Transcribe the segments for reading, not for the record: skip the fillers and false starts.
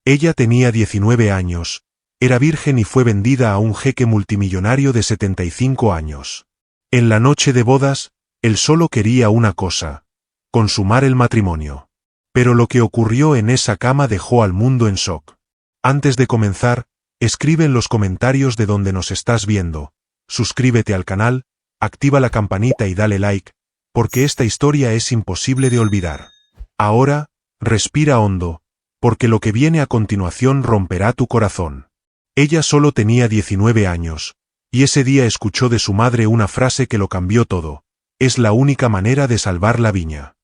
Ella tenía 19 años, era virgen y fue vendida a un jeque multimillonario de 75 años. En la noche de bodas, él solo quería una cosa: consumar el matrimonio. Pero lo que ocurrió en esa cama dejó al mundo en shock. Antes de comenzar, escribe en los comentarios de donde nos estás viendo, suscríbete al canal, activa la campanita y dale like, porque esta historia es imposible de olvidar. Ahora, respira hondo, porque lo que viene a continuación romperá tu corazón. Ella solo tenía 19 años, y ese día escuchó de su madre una frase que lo cambió todo: es la única manera de salvar la viña.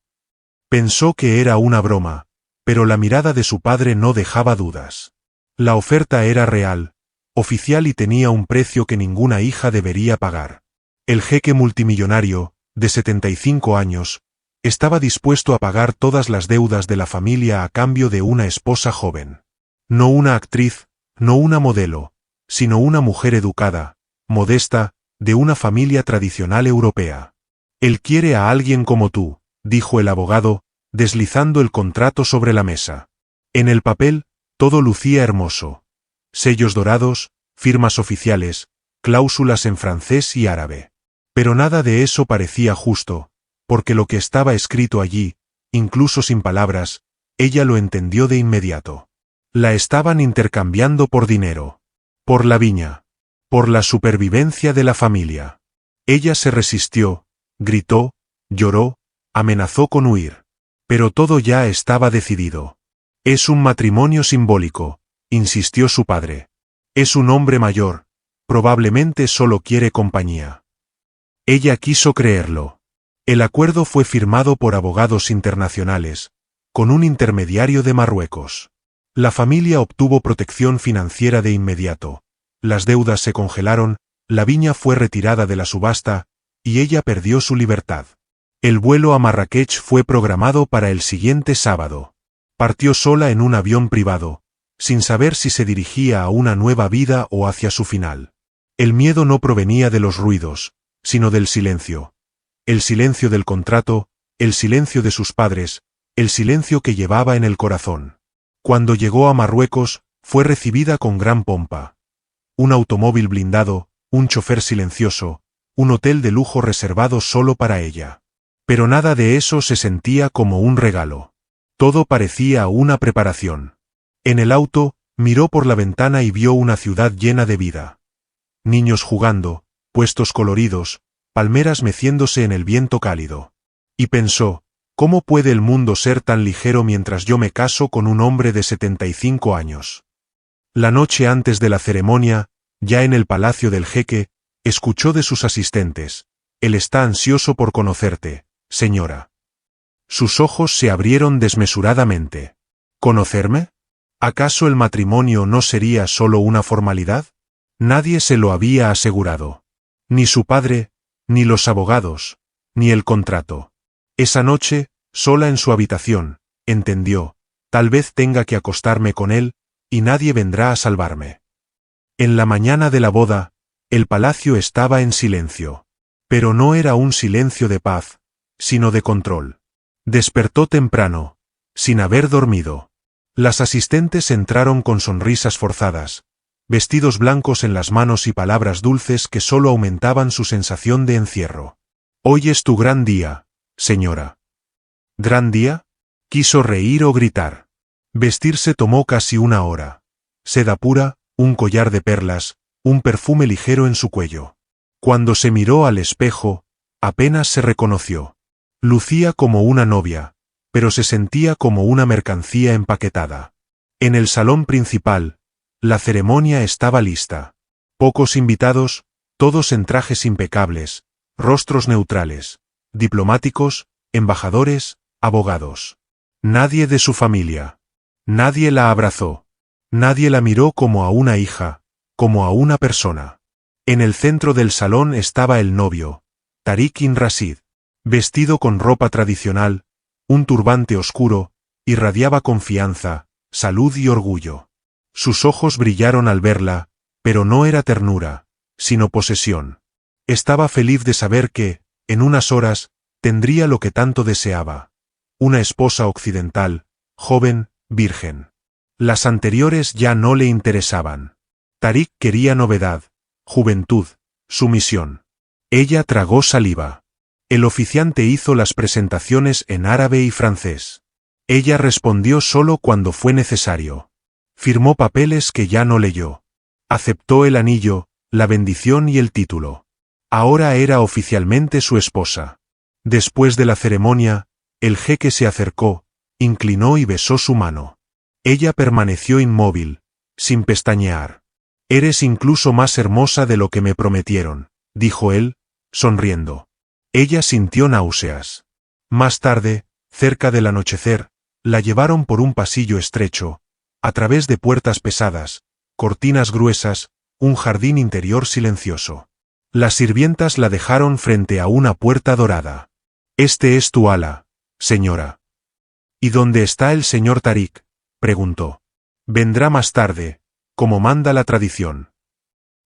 Pensó que era una broma, pero la mirada de su padre no dejaba dudas. La oferta era real, oficial y tenía un precio que ninguna hija debería pagar. El jeque multimillonario, de 75 años, estaba dispuesto a pagar todas las deudas de la familia a cambio de una esposa joven. No una actriz, no una modelo, sino una mujer educada, modesta, de una familia tradicional europea. Él quiere a alguien como tú, dijo el abogado, deslizando el contrato sobre la mesa. En el papel, todo lucía hermoso. Sellos dorados, firmas oficiales, cláusulas en francés y árabe. Pero nada de eso parecía justo, porque lo que estaba escrito allí, incluso sin palabras, ella lo entendió de inmediato. La estaban intercambiando por dinero. Por la viña. Por la supervivencia de la familia. Ella se resistió, gritó, lloró, amenazó con huir. Pero todo ya estaba decidido. Es un matrimonio simbólico, insistió su padre. Es un hombre mayor, probablemente solo quiere compañía. Ella quiso creerlo. El acuerdo fue firmado por abogados internacionales, con un intermediario de Marruecos. La familia obtuvo protección financiera de inmediato. Las deudas se congelaron, la viña fue retirada de la subasta, y ella perdió su libertad. El vuelo a Marrakech fue programado para el siguiente sábado. Partió sola en un avión privado, sin saber si se dirigía a una nueva vida o hacia su final. El miedo no provenía de los ruidos, sino del silencio. El silencio del contrato, el silencio de sus padres, el silencio que llevaba en el corazón. Cuando llegó a Marruecos, fue recibida con gran pompa. Un automóvil blindado, un chofer silencioso, un hotel de lujo reservado solo para ella. Pero nada de eso se sentía como un regalo. Todo parecía una preparación. En el auto, miró por la ventana y vio una ciudad llena de vida. Niños jugando, puestos coloridos, palmeras meciéndose en el viento cálido. Y pensó, ¿cómo puede el mundo ser tan ligero mientras yo me caso con un hombre de 75 años? La noche antes de la ceremonia, ya en el palacio del jeque, escuchó de sus asistentes: él está ansioso por conocerte, señora. Sus ojos se abrieron desmesuradamente. ¿Conocerme? ¿Acaso el matrimonio no sería solo una formalidad? Nadie se lo había asegurado. Ni su padre, ni los abogados, ni el contrato. Esa noche, sola en su habitación, entendió: tal vez tenga que acostarme con él, y nadie vendrá a salvarme. En la mañana de la boda, el palacio estaba en silencio. Pero no era un silencio de paz, sino de control. Despertó temprano, sin haber dormido. Las asistentes entraron con sonrisas forzadas, vestidos blancos en las manos y palabras dulces que solo aumentaban su sensación de encierro. Hoy es tu gran día, señora. ¿Gran día? Quiso reír o gritar. Vestirse tomó casi una hora. Seda pura, un collar de perlas, un perfume ligero en su cuello. Cuando se miró al espejo, apenas se reconoció. Lucía como una novia, pero se sentía como una mercancía empaquetada. En el salón principal, la ceremonia estaba lista. Pocos invitados, todos en trajes impecables, rostros neutrales, diplomáticos, embajadores, abogados. Nadie de su familia. Nadie la abrazó. Nadie la miró como a una hija, como a una persona. En el centro del salón estaba el novio, Tariq bin Rashid. Vestido con ropa tradicional, un turbante oscuro, irradiaba confianza, salud y orgullo. Sus ojos brillaron al verla, pero no era ternura, sino posesión. Estaba feliz de saber que, en unas horas, tendría lo que tanto deseaba: una esposa occidental, joven, virgen. Las anteriores ya no le interesaban. Tarik quería novedad, juventud, sumisión. Ella tragó saliva. El oficiante hizo las presentaciones en árabe y francés. Ella respondió solo cuando fue necesario. Firmó papeles que ya no leyó. Aceptó el anillo, la bendición y el título. Ahora era oficialmente su esposa. Después de la ceremonia, el jeque se acercó, inclinó y besó su mano. Ella permaneció inmóvil, sin pestañear. «Eres incluso más hermosa de lo que me prometieron», dijo él, sonriendo. Ella sintió náuseas. Más tarde, cerca del anochecer, la llevaron por un pasillo estrecho, a través de puertas pesadas, cortinas gruesas, un jardín interior silencioso. Las sirvientas la dejaron frente a una puerta dorada. «Este es tu ala, señora». «¿Y dónde está el señor Tarik?», preguntó. «Vendrá más tarde, como manda la tradición».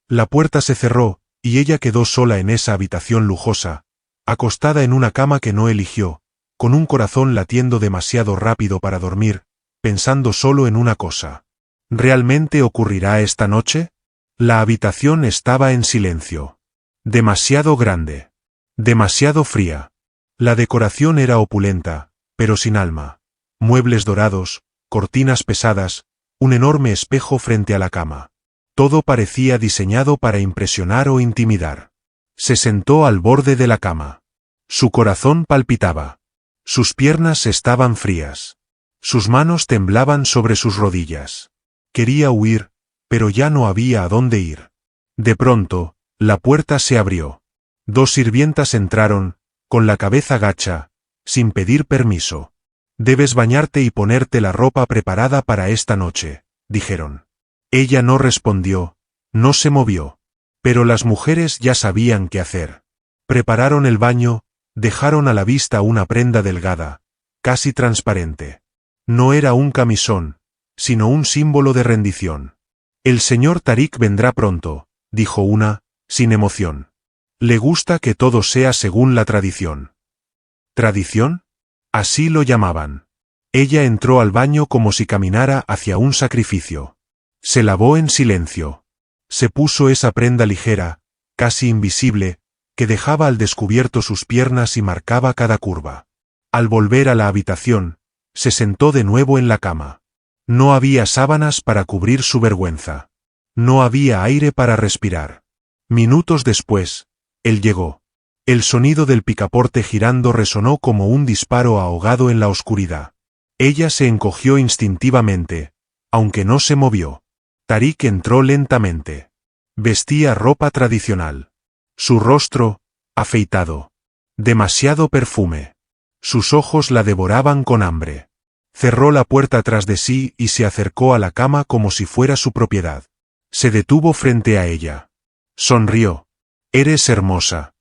La puerta se cerró, y ella quedó sola en esa habitación lujosa, acostada en una cama que no eligió, con un corazón latiendo demasiado rápido para dormir, pensando solo en una cosa. ¿Realmente ocurrirá esta noche? La habitación estaba en silencio. Demasiado grande. Demasiado fría. La decoración era opulenta, pero sin alma. Muebles dorados, cortinas pesadas, un enorme espejo frente a la cama. Todo parecía diseñado para impresionar o intimidar. Se sentó al borde de la cama. Su corazón palpitaba. Sus piernas estaban frías. Sus manos temblaban sobre sus rodillas. Quería huir, pero ya no había a dónde ir. De pronto, la puerta se abrió. Dos sirvientas entraron, con la cabeza gacha, sin pedir permiso. «Debes bañarte y ponerte la ropa preparada para esta noche», dijeron. Ella no respondió, no se movió. Pero las mujeres ya sabían qué hacer. Prepararon el baño, dejaron a la vista una prenda delgada, casi transparente. No era un camisón, sino un símbolo de rendición. «El señor Tarik vendrá pronto», dijo una, sin emoción. «Le gusta que todo sea según la tradición». ¿Tradición? Así lo llamaban. Ella entró al baño como si caminara hacia un sacrificio. Se lavó en silencio. Se puso esa prenda ligera, casi invisible, que dejaba al descubierto sus piernas y marcaba cada curva. Al volver a la habitación, se sentó de nuevo en la cama. No había sábanas para cubrir su vergüenza. No había aire para respirar. Minutos después, él llegó. El sonido del picaporte girando resonó como un disparo ahogado en la oscuridad. Ella se encogió instintivamente, aunque no se movió. Tarik entró lentamente. Vestía ropa tradicional. Su rostro, afeitado. Demasiado perfume. Sus ojos la devoraban con hambre. Cerró la puerta tras de sí y se acercó a la cama como si fuera su propiedad. Se detuvo frente a ella. Sonrió. «Eres hermosa».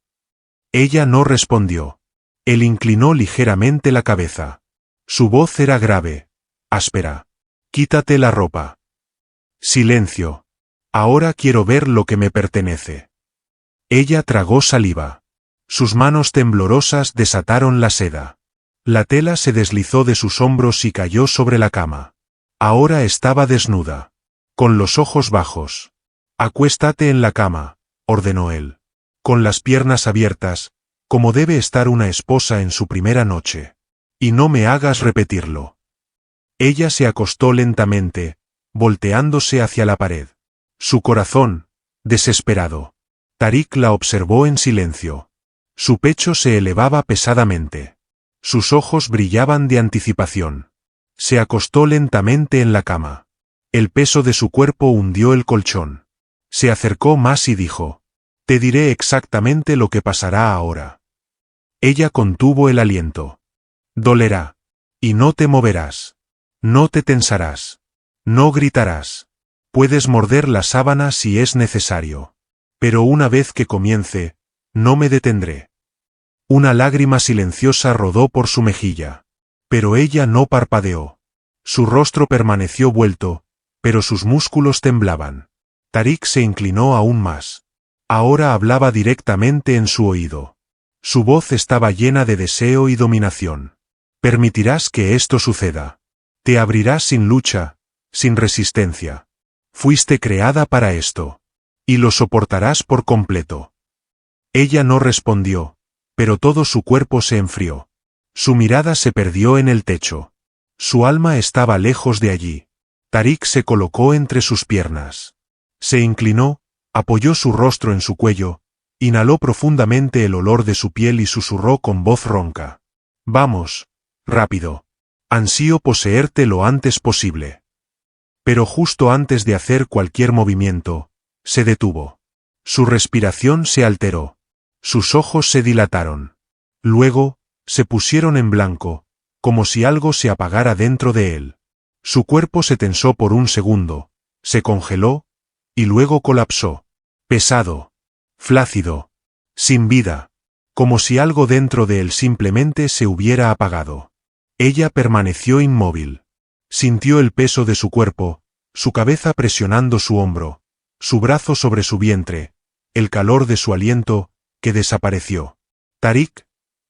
Ella no respondió. Él inclinó ligeramente la cabeza. Su voz era grave, áspera. «Quítate la ropa». Silencio. «Ahora quiero ver lo que me pertenece». Ella tragó saliva. Sus manos temblorosas desataron la seda. La tela se deslizó de sus hombros y cayó sobre la cama. Ahora estaba desnuda. Con los ojos bajos. «Acuéstate en la cama», ordenó él. «Con las piernas abiertas, como debe estar una esposa en su primera noche. Y no me hagas repetirlo». Ella se acostó lentamente, volteándose hacia la pared. Su corazón, desesperado. Tarik la observó en silencio. Su pecho se elevaba pesadamente. Sus ojos brillaban de anticipación. Se acostó lentamente en la cama. El peso de su cuerpo hundió el colchón. Se acercó más y dijo: «Te diré exactamente lo que pasará ahora». Ella contuvo el aliento. «Dolerá. Y no te moverás. No te tensarás. No gritarás. Puedes morder la sábana si es necesario. Pero una vez que comience, no me detendré». Una lágrima silenciosa rodó por su mejilla. Pero ella no parpadeó. Su rostro permaneció vuelto, pero sus músculos temblaban. Tarik se inclinó aún más. Ahora hablaba directamente en su oído. Su voz estaba llena de deseo y dominación. «Permitirás que esto suceda. Te abrirás sin lucha, sin resistencia. Fuiste creada para esto. Y lo soportarás por completo. Ella no respondió, pero todo su cuerpo se enfrió. Su mirada se perdió en el techo. Su alma estaba lejos de allí. Tariq se colocó entre sus piernas. Se inclinó, apoyó su rostro en su cuello, inhaló profundamente el olor de su piel y susurró con voz ronca. Vamos, rápido. Ansío poseerte lo antes posible. Pero justo antes de hacer cualquier movimiento, se detuvo. Su respiración se alteró. Sus ojos se dilataron. Luego, se pusieron en blanco, como si algo se apagara dentro de él. Su cuerpo se tensó por un segundo, se congeló, y luego colapsó. Pesado. Flácido. Sin vida. Como si algo dentro de él simplemente se hubiera apagado. Ella permaneció inmóvil. Sintió el peso de su cuerpo, su cabeza presionando su hombro, su brazo sobre su vientre, el calor de su aliento, que desapareció. Tariq,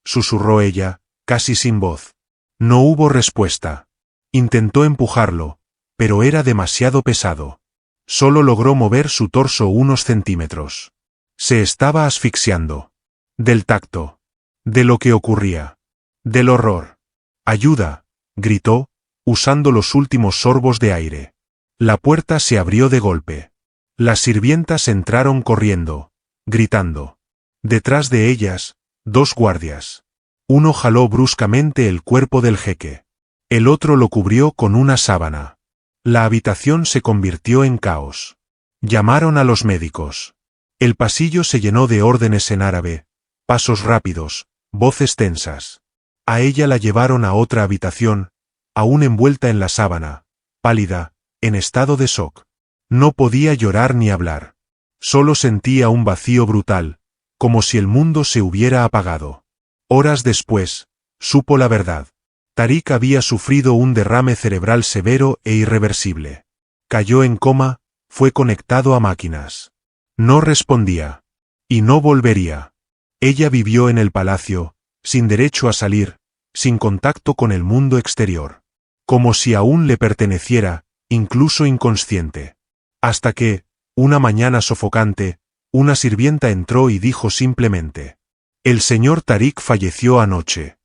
susurró ella, casi sin voz. No hubo respuesta. Intentó empujarlo, pero era demasiado pesado. Solo logró mover su torso unos centímetros. Se estaba asfixiando. Del tacto. De lo que ocurría. Del horror. Ayuda, gritó, usando los últimos sorbos de aire. La puerta se abrió de golpe. Las sirvientas entraron corriendo, gritando. Detrás de ellas, 2 guardias. Uno jaló bruscamente el cuerpo del jeque. El otro lo cubrió con una sábana. La habitación se convirtió en caos. Llamaron a los médicos. El pasillo se llenó de órdenes en árabe, pasos rápidos, voces tensas. A ella la llevaron a otra habitación, aún envuelta en la sábana, pálida, en estado de shock. No podía llorar ni hablar. Solo sentía un vacío brutal, como si el mundo se hubiera apagado. Horas después, supo la verdad. Tariq había sufrido un derrame cerebral severo e irreversible. Cayó en coma, fue conectado a máquinas. No respondía. Y no volvería. Ella vivió en el palacio, sin derecho a salir, sin contacto con el mundo exterior. Como si aún le perteneciera, incluso inconsciente. Hasta que, una mañana sofocante, una sirvienta entró y dijo simplemente: «El señor Tariq falleció anoche».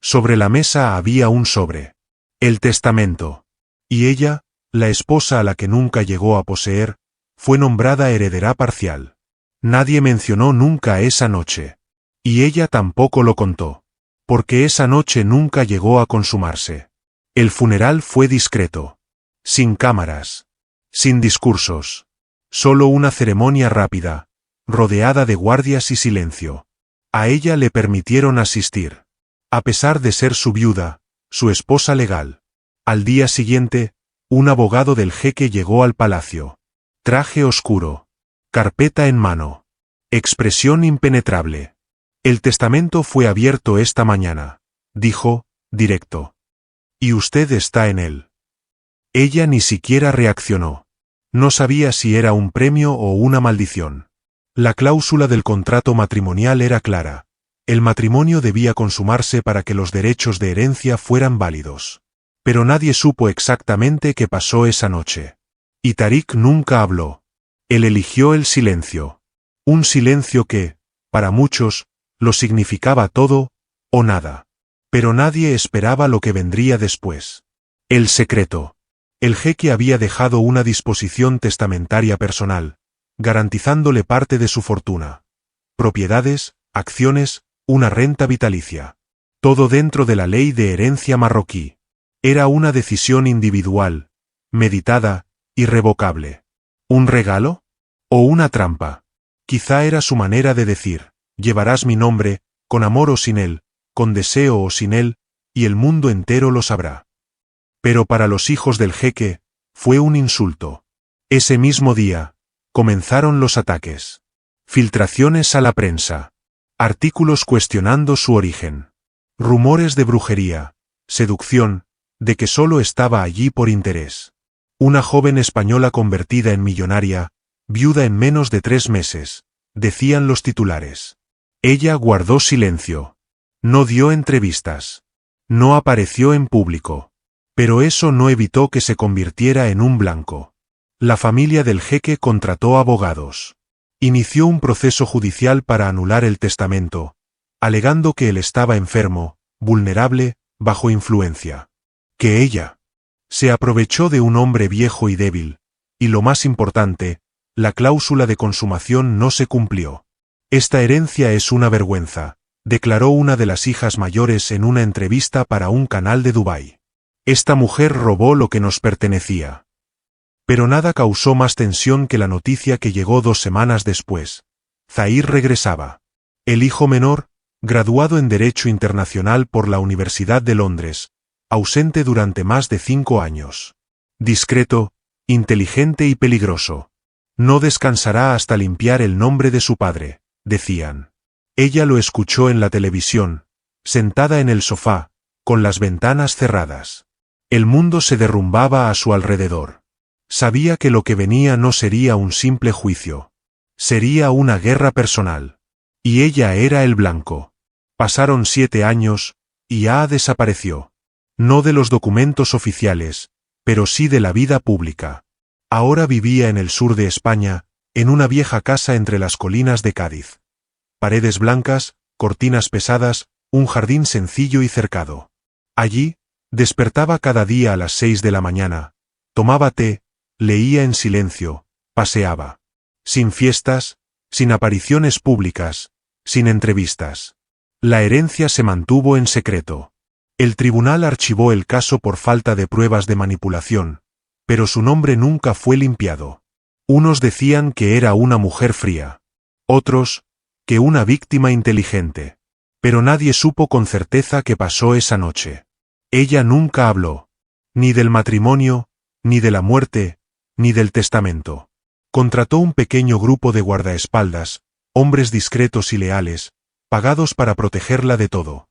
Sobre la mesa había un sobre. El testamento. Y ella, la esposa a la que nunca llegó a poseer, fue nombrada heredera parcial. Nadie mencionó nunca esa noche. Y ella tampoco lo contó. Porque esa noche nunca llegó a consumarse. El funeral fue discreto. Sin cámaras. Sin discursos. Solo una ceremonia rápida, rodeada de guardias y silencio. A ella le permitieron asistir. A pesar de ser su viuda, su esposa legal. Al día siguiente, un abogado del jeque llegó al palacio. Traje oscuro. Carpeta en mano. Expresión impenetrable. El testamento fue abierto esta mañana, dijo, directo. Y usted está en él. Ella ni siquiera reaccionó. No sabía si era un premio o una maldición. La cláusula del contrato matrimonial era clara. El matrimonio debía consumarse para que los derechos de herencia fueran válidos. Pero nadie supo exactamente qué pasó esa noche. Y Tariq nunca habló. Él eligió el silencio. Un silencio que, para muchos, lo significaba todo, o nada. Pero nadie esperaba lo que vendría después. El secreto. El jeque había dejado una disposición testamentaria personal, garantizándole parte de su fortuna. Propiedades, acciones, una renta vitalicia. Todo dentro de la ley de herencia marroquí. Era una decisión individual, meditada, irrevocable. ¿Un regalo? ¿O una trampa? Quizá era su manera de decir: llevarás mi nombre, con amor o sin él, con deseo o sin él, y el mundo entero lo sabrá. Pero para los hijos del jeque, fue un insulto. Ese mismo día, comenzaron los ataques. Filtraciones a la prensa. Artículos cuestionando su origen. Rumores de brujería, seducción, de que solo estaba allí por interés. Una joven española convertida en millonaria, viuda en menos de 3 meses, decían los titulares. Ella guardó silencio. No dio entrevistas. No apareció en público. Pero eso no evitó que se convirtiera en un blanco. La familia del jeque contrató abogados. Inició un proceso judicial para anular el testamento, alegando que él estaba enfermo, vulnerable, bajo influencia. Que ella se aprovechó de un hombre viejo y débil, y lo más importante, la cláusula de consumación no se cumplió. Esta herencia es una vergüenza, declaró una de las hijas mayores en una entrevista para un canal de Dubái. Esta mujer robó lo que nos pertenecía. Pero nada causó más tensión que la noticia que llegó 2 semanas después. Zahir regresaba. El hijo menor, graduado en Derecho Internacional por la Universidad de Londres, ausente durante más de 5 años. Discreto, inteligente y peligroso. No descansará hasta limpiar el nombre de su padre, decían. Ella lo escuchó en la televisión, sentada en el sofá, con las ventanas cerradas. El mundo se derrumbaba a su alrededor. Sabía que lo que venía no sería un simple juicio. Sería una guerra personal. Y ella era el blanco. Pasaron 7 años, y A desapareció. No de los documentos oficiales, pero sí de la vida pública. Ahora vivía en el sur de España, en una vieja casa entre las colinas de Cádiz. Paredes blancas, cortinas pesadas, un jardín sencillo y cercado. Allí, despertaba cada día a las 6 de la mañana, tomaba té, leía en silencio, paseaba. Sin fiestas, sin apariciones públicas, sin entrevistas. La herencia se mantuvo en secreto. El tribunal archivó el caso por falta de pruebas de manipulación, pero su nombre nunca fue limpiado. Unos decían que era una mujer fría. Otros, que una víctima inteligente. Pero nadie supo con certeza qué pasó esa noche. Ella nunca habló. Ni del matrimonio, ni de la muerte, ni del testamento. Contrató un pequeño grupo de guardaespaldas, hombres discretos y leales, pagados para protegerla de todo.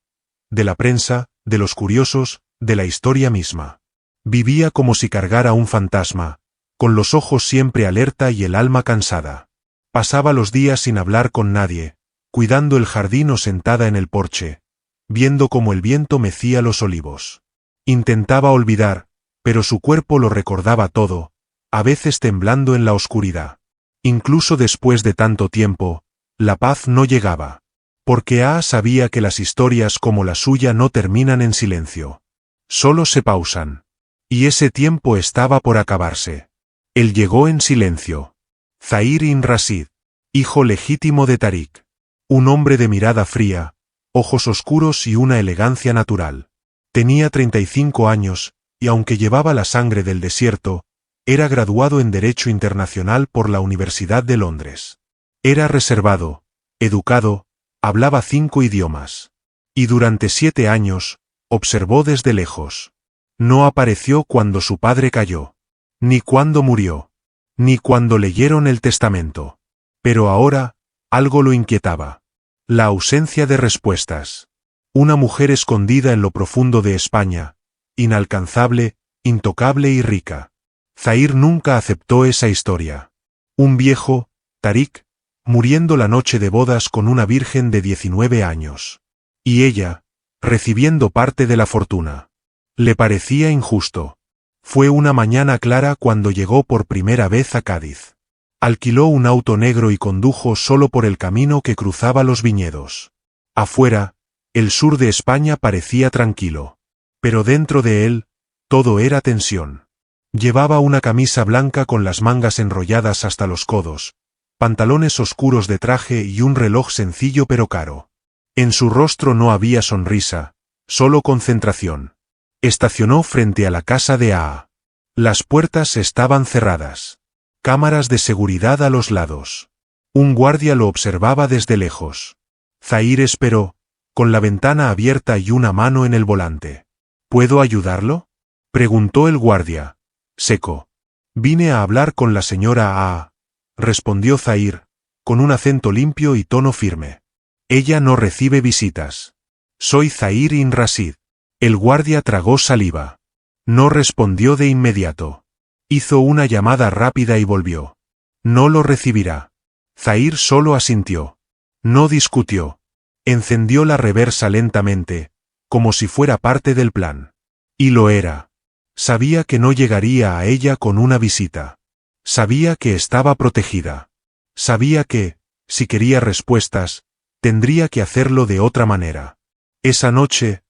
De la prensa, de los curiosos, de la historia misma. Vivía como si cargara un fantasma, con los ojos siempre alerta y el alma cansada. Pasaba los días sin hablar con nadie, cuidando el jardín o sentada en el porche, viendo cómo el viento mecía los olivos. Intentaba olvidar, pero su cuerpo lo recordaba todo, a veces temblando en la oscuridad. Incluso después de tanto tiempo, la paz no llegaba. Porque A sabía que las historias como la suya no terminan en silencio. Solo se pausan. Y ese tiempo estaba por acabarse. Él llegó en silencio. Zahir ibn Rashid, hijo legítimo de Tarik. Un hombre de mirada fría, ojos oscuros y una elegancia natural. Tenía 35 años, y aunque llevaba la sangre del desierto, era graduado en Derecho Internacional por la Universidad de Londres. Era reservado, educado, hablaba 5 idiomas. Y durante 7 años, observó desde lejos. No apareció cuando su padre cayó. Ni cuando murió. Ni cuando leyeron el testamento. Pero ahora, algo lo inquietaba. La ausencia de respuestas. Una mujer escondida en lo profundo de España, inalcanzable, intocable y rica. Zahir nunca aceptó esa historia. Un viejo, Tarik, muriendo la noche de bodas con una virgen de 19 años. Y ella, recibiendo parte de la fortuna. Le parecía injusto. Fue una mañana clara cuando llegó por primera vez a Cádiz. Alquiló un auto negro y condujo solo por el camino que cruzaba los viñedos. Afuera, el sur de España parecía tranquilo. Pero dentro de él, todo era tensión. Llevaba una camisa blanca con las mangas enrolladas hasta los codos, pantalones oscuros de traje y un reloj sencillo pero caro. En su rostro no había sonrisa, solo concentración. Estacionó frente a la casa de A. Las puertas estaban cerradas. Cámaras de seguridad a los lados. Un guardia lo observaba desde lejos. Zahir esperó, con la ventana abierta y una mano en el volante. ¿Puedo ayudarlo?, preguntó el guardia, seco. Vine a hablar con la señora A, respondió Zahir, con un acento limpio y tono firme. Ella no recibe visitas. Soy Zahir ibn Rashid. El guardia tragó saliva. No respondió de inmediato. Hizo una llamada rápida y volvió. No lo recibirá. Zahir solo asintió. No discutió. Encendió la reversa lentamente, como si fuera parte del plan. Y lo era. Sabía que no llegaría a ella con una visita. Sabía que estaba protegida. Sabía que, si quería respuestas, tendría que hacerlo de otra manera. Esa noche,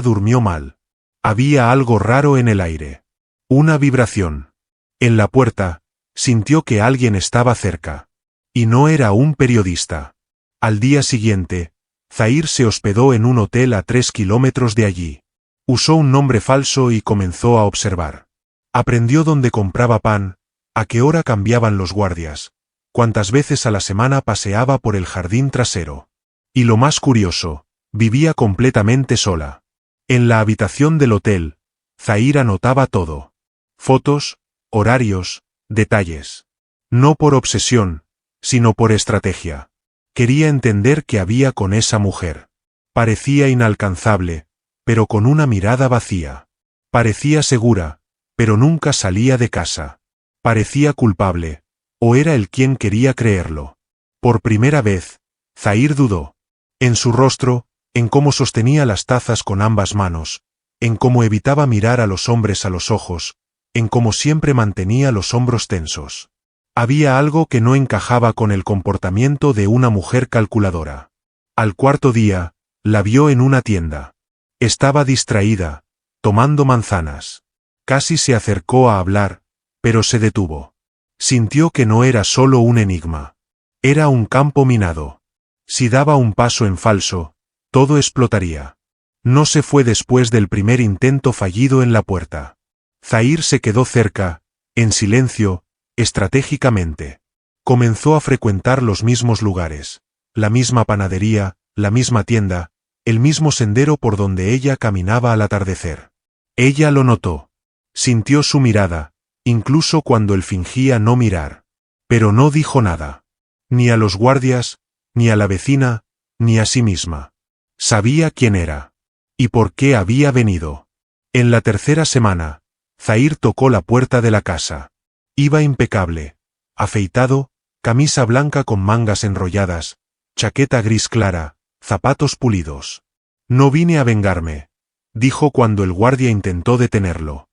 durmió mal. Había algo raro en el aire. Una vibración. En la puerta, sintió que alguien estaba cerca. Y no era un periodista. Al día siguiente, Zahir se hospedó en un hotel a 3 kilómetros de allí. Usó un nombre falso y comenzó a observar. Aprendió dónde compraba pan, a qué hora cambiaban los guardias, cuántas veces a la semana paseaba por el jardín trasero. Y lo más curioso, vivía completamente sola. En la habitación del hotel, Zahir anotaba todo. Fotos, horarios, detalles. No por obsesión, sino por estrategia. Quería entender qué había con esa mujer. Parecía inalcanzable, pero con una mirada vacía. Parecía segura, pero nunca salía de casa. Parecía culpable, o era él quien quería creerlo. Por primera vez, Zahir dudó. En su rostro, en cómo sostenía las tazas con ambas manos, en cómo evitaba mirar a los hombres a los ojos, en cómo siempre mantenía los hombros tensos. Había algo que no encajaba con el comportamiento de una mujer calculadora. Al cuarto día, la vio en una tienda. Estaba distraída, tomando manzanas. Casi se acercó a hablar, pero se detuvo. Sintió que no era solo un enigma. Era un campo minado. Si daba un paso en falso, todo explotaría. No se fue después del primer intento fallido en la puerta. Zahir se quedó cerca, en silencio, estratégicamente. Comenzó a frecuentar los mismos lugares, la misma panadería, la misma tienda, el mismo sendero por donde ella caminaba al atardecer. Ella lo notó. Sintió su mirada, incluso cuando él fingía no mirar. Pero no dijo nada. Ni a los guardias, ni a la vecina, ni a sí misma. Sabía quién era. Y por qué había venido. En la tercera semana, Zahir tocó la puerta de la casa. Iba impecable. Afeitado, camisa blanca con mangas enrolladas, chaqueta gris clara, zapatos pulidos. No vine a vengarme, dijo cuando el guardia intentó detenerlo.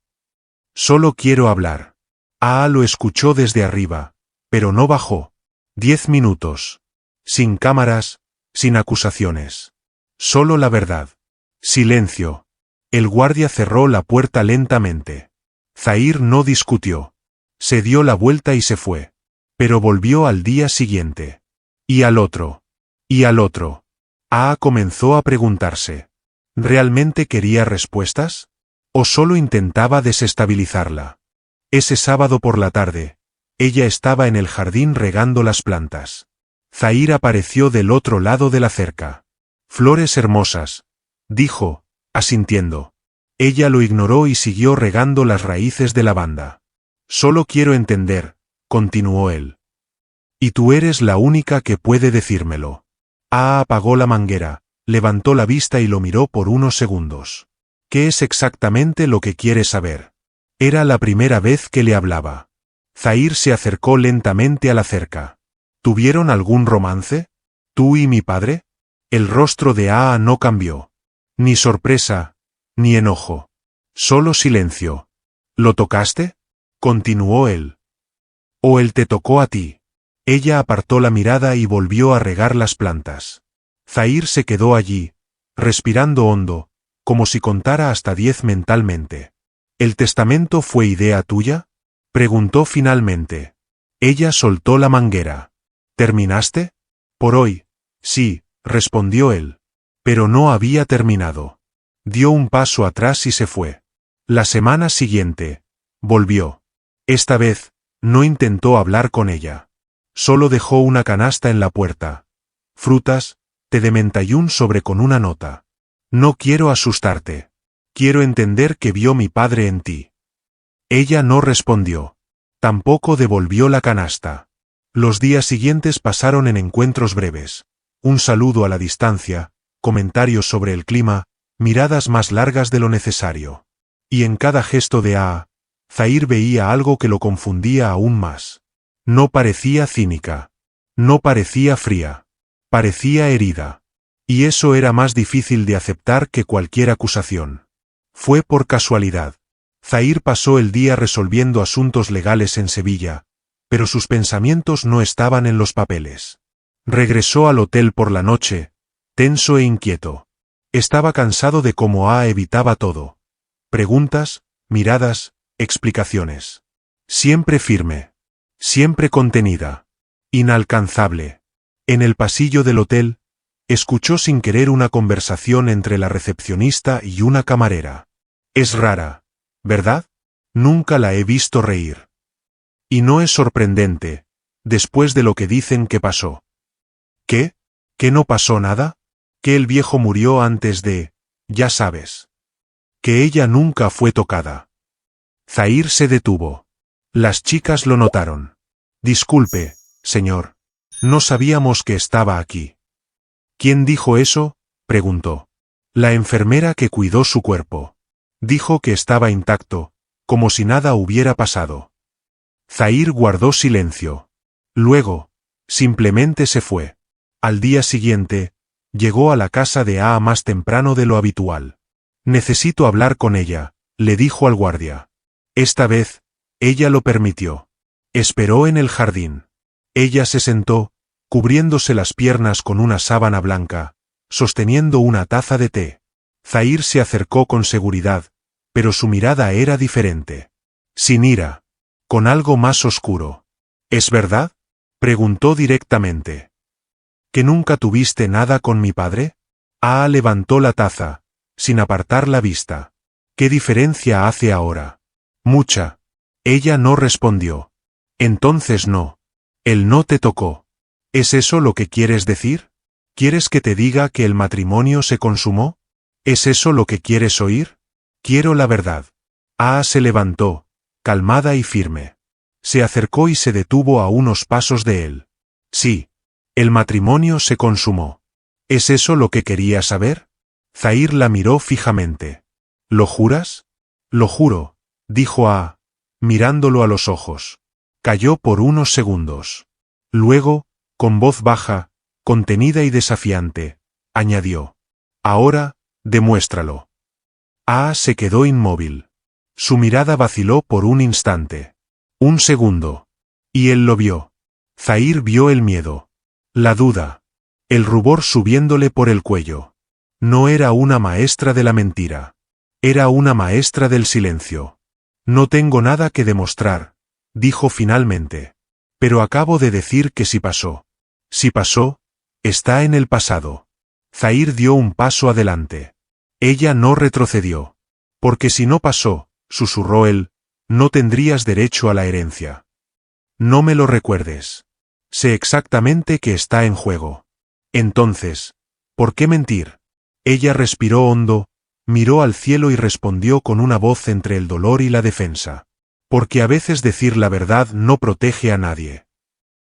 Solo quiero hablar. Lo escuchó desde arriba, pero no bajó. 10 minutos. Sin cámaras, sin acusaciones. Solo la verdad. Silencio. El guardia cerró la puerta lentamente. Zahir no discutió. Se dio la vuelta y se fue. Pero volvió al día siguiente. Y al otro. Y al otro. Comenzó a preguntarse. ¿Realmente quería respuestas? ¿O solo intentaba desestabilizarla? Ese sábado por la tarde, ella estaba en el jardín regando las plantas. Zahir apareció del otro lado de la cerca. Flores hermosas, dijo, asintiendo. Ella lo ignoró y siguió regando las raíces de lavanda. Solo quiero entender, continuó él. Y tú eres la única que puede decírmelo. Apagó la manguera, levantó la vista y lo miró por unos segundos. ¿Qué es exactamente lo que quiere saber? Era la primera vez que le hablaba. Zahir se acercó lentamente a la cerca. ¿Tuvieron algún romance? ¿Tú y mi padre? El rostro de no cambió. Ni sorpresa, ni enojo. Solo silencio. ¿Lo tocaste? Continuó él. ¿O él te tocó a ti? Ella apartó la mirada y volvió a regar las plantas. Zahir se quedó allí, respirando hondo, como si contara hasta 10 mentalmente. ¿El testamento fue idea tuya? Preguntó finalmente. Ella soltó la manguera. ¿Terminaste? Por hoy, sí, respondió él. Pero no había terminado. Dio un paso atrás y se fue. La semana siguiente, volvió. Esta vez, no intentó hablar con ella. Solo dejó una canasta en la puerta. Frutas, té de menta y un sobre con una nota. No quiero asustarte. Quiero entender que vio mi padre en ti. Ella no respondió. Tampoco devolvió la canasta. Los días siguientes pasaron en encuentros breves. Un saludo a la distancia, comentarios sobre el clima, miradas más largas de lo necesario. Y en cada gesto de Zahir veía algo que lo confundía aún más. No parecía cínica. No parecía fría. Parecía herida. Y eso era más difícil de aceptar que cualquier acusación. Fue por casualidad. Zahir pasó el día resolviendo asuntos legales en Sevilla, pero sus pensamientos no estaban en los papeles. Regresó al hotel por la noche, tenso e inquieto. Estaba cansado de cómo evitaba todo. Preguntas, miradas, explicaciones. Siempre firme. Siempre contenida. Inalcanzable. En el pasillo del hotel, escuchó sin querer una conversación entre la recepcionista y una camarera. Es rara, ¿verdad? Nunca la he visto reír. Y no es sorprendente, después de lo que dicen que pasó. ¿Qué? ¿Que no pasó nada? ¿Que el viejo murió antes de, ya sabes? Que ella nunca fue tocada. Zahir se detuvo. Las chicas lo notaron. Disculpe, señor. No sabíamos que estaba aquí. ¿Quién dijo eso?, preguntó. La enfermera que cuidó su cuerpo. Dijo que estaba intacto, como si nada hubiera pasado. Zahir guardó silencio. Luego, simplemente se fue. Al día siguiente, llegó a la casa de más temprano de lo habitual. Necesito hablar con ella, le dijo al guardia. Esta vez, ella lo permitió. Esperó en el jardín. Ella se sentó, cubriéndose las piernas con una sábana blanca, sosteniendo una taza de té. Zahir se acercó con seguridad, pero su mirada era diferente. Sin ira. Con algo más oscuro. ¿Es verdad?, preguntó directamente. ¿Que nunca tuviste nada con mi padre? Levantó la taza, sin apartar la vista. ¿Qué diferencia hace ahora? Mucha. Ella no respondió. Entonces no. Él no te tocó. ¿Es eso lo que quieres decir? ¿Quieres que te diga que el matrimonio se consumó? ¿Es eso lo que quieres oír? Quiero la verdad. Se levantó, calmada y firme. Se acercó y se detuvo a unos pasos de él. Sí. El matrimonio se consumó. ¿Es eso lo que quería saber? Zahir la miró fijamente. ¿Lo juras? Lo juro, dijo mirándolo a los ojos. Calló por unos segundos. Luego, con voz baja, contenida y desafiante, añadió. Ahora, demuéstralo. Se quedó inmóvil. Su mirada vaciló por un instante. Un segundo. Y él lo vio. Zahir vio el miedo. La duda. El rubor subiéndole por el cuello. No era una maestra de la mentira. Era una maestra del silencio. No tengo nada que demostrar, dijo finalmente. Pero acabo de decir que si pasó. Si pasó, está en el pasado. Zahir dio un paso adelante. Ella no retrocedió. Porque si no pasó, susurró él, no tendrías derecho a la herencia. No me lo recuerdes. Sé exactamente qué está en juego. Entonces, ¿por qué mentir? Ella respiró hondo, miró al cielo y respondió con una voz entre el dolor y la defensa. Porque a veces decir la verdad no protege a nadie.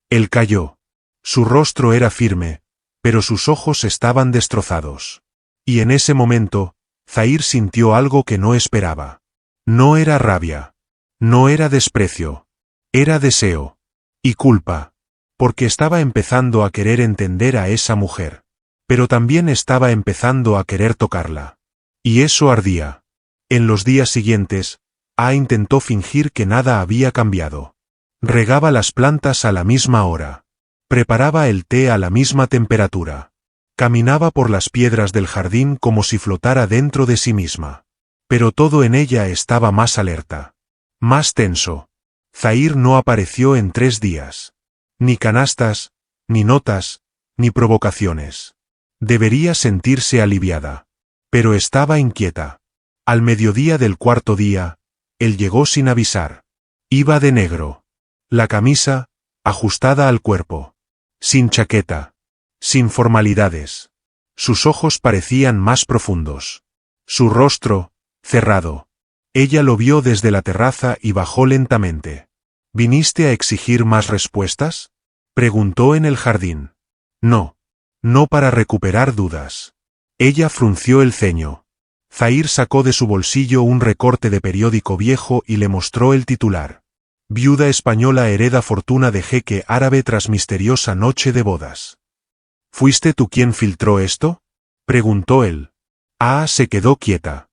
Él calló. Su rostro era firme, pero sus ojos estaban destrozados. Y en ese momento, Zahir sintió algo que no esperaba. No era rabia. No era desprecio. Era deseo. Y culpa. Porque estaba empezando a querer entender a esa mujer. Pero también estaba empezando a querer tocarla. Y eso ardía. En los días siguientes, intentó fingir que nada había cambiado. Regaba las plantas a la misma hora. Preparaba el té a la misma temperatura. Caminaba por las piedras del jardín como si flotara dentro de sí misma. Pero todo en ella estaba más alerta. Más tenso. Zahir no apareció en 3 días. Ni canastas, ni notas, ni provocaciones. Debería sentirse aliviada. Pero estaba inquieta. Al mediodía del 4.º día, él llegó sin avisar. Iba de negro. La camisa, ajustada al cuerpo. Sin chaqueta. Sin formalidades. Sus ojos parecían más profundos. Su rostro, cerrado. Ella lo vio desde la terraza y bajó lentamente. ¿Viniste a exigir más respuestas?, preguntó en el jardín. No. No para recuperar dudas. Ella frunció el ceño. Zahir sacó de su bolsillo un recorte de periódico viejo y le mostró el titular. Viuda española hereda fortuna de jeque árabe tras misteriosa noche de bodas. ¿Fuiste tú quien filtró esto?, preguntó él. Se quedó quieta.